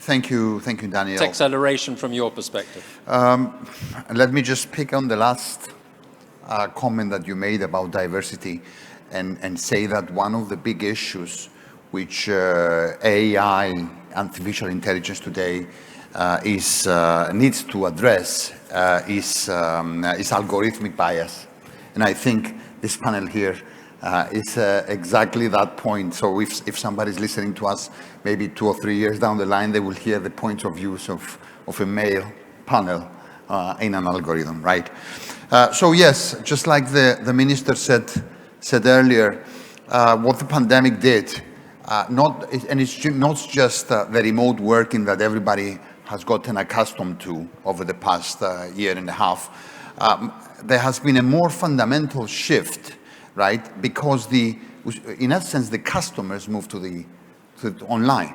Thank you, Daniel. TECH-CELERATIon from your perspective. Let me just pick on the last comment that you made about diversity and say that one of the big issues which AI, artificial intelligence today, needs to address is algorithmic bias. And I think this panel here is exactly that point. So if somebody's listening to us, maybe 2 or 3 years down the line, they will hear the points of views of a male panel in an algorithm, right? So yes, just like the minister said earlier, what the pandemic did, and it's not just the remote working that everybody has gotten accustomed to over the past year and a half. There has been a more fundamental shift, right? Because in essence, the customers moved to online.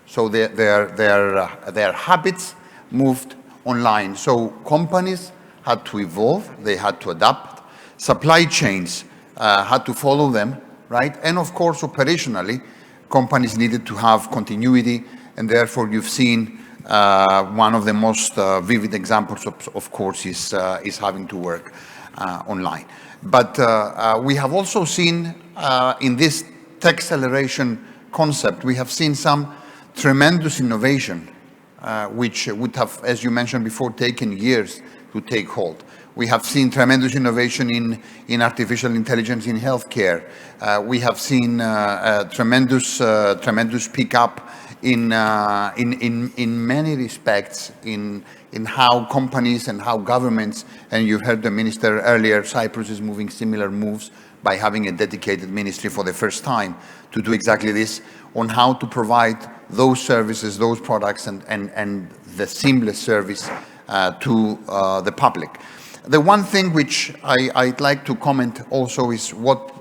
So their habits moved online. So companies had to evolve, they had to adapt. Supply chains had to follow them, right? And of course, operationally, companies needed to have continuity, and therefore you've seen one of the most vivid examples, of course, is having to work online. But we have also seen in this TECH-CELERATIon concept, we have seen some tremendous innovation, which would have, as you mentioned before, taken years to take hold. We have seen tremendous innovation in artificial intelligence in healthcare. We have seen tremendous pickup in many respects in how companies and how governments, and you heard the minister earlier, Cyprus is moving similar moves by having a dedicated ministry for the first time to do exactly this, on how to provide those services, those products, and the seamless service to the public. The one thing which I'd like to comment also is what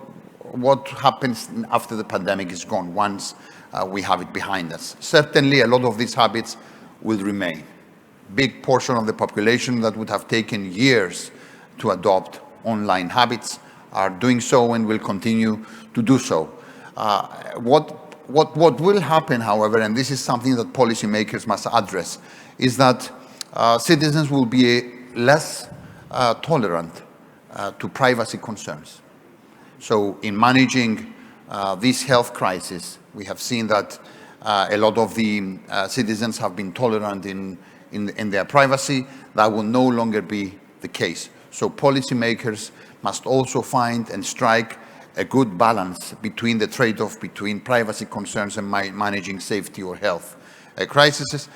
happens after the pandemic is gone, once we have it behind us. Certainly, a lot of these habits will remain. Big portion of the population that would have taken years to adopt online habits are doing so and will continue to do so. What will happen, however, and this is something that policymakers must address, is that citizens will be less tolerant to privacy concerns. So in managing this health crisis, we have seen that a lot of the citizens have been tolerant in their privacy. That will no longer be the case. So policymakers must also find and strike a good balance between the trade-off between privacy concerns and managing safety or health crises.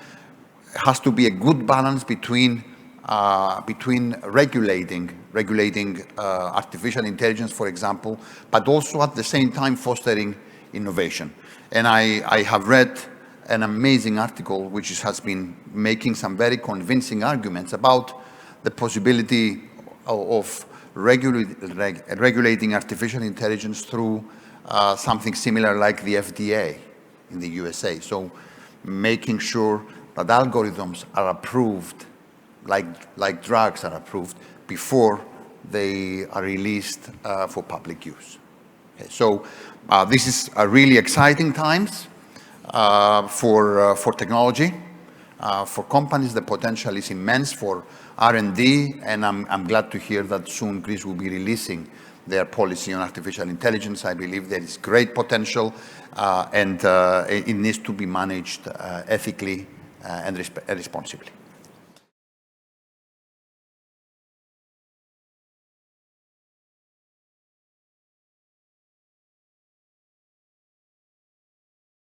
Has to be a good balance between regulating artificial intelligence, for example, but also at the same time fostering innovation. And I have read an amazing article which has been making some very convincing arguments about the possibility of regulating artificial intelligence through something similar like the FDA in the USA. So making sure that algorithms are approved, like drugs are approved, before they are released for public use. Okay, so this is a really exciting times for technology. For companies, the potential is immense for R&D, and I'm glad to hear that soon Greece will be releasing their policy on artificial intelligence. I believe there is great potential, and it needs to be managed ethically and responsibly.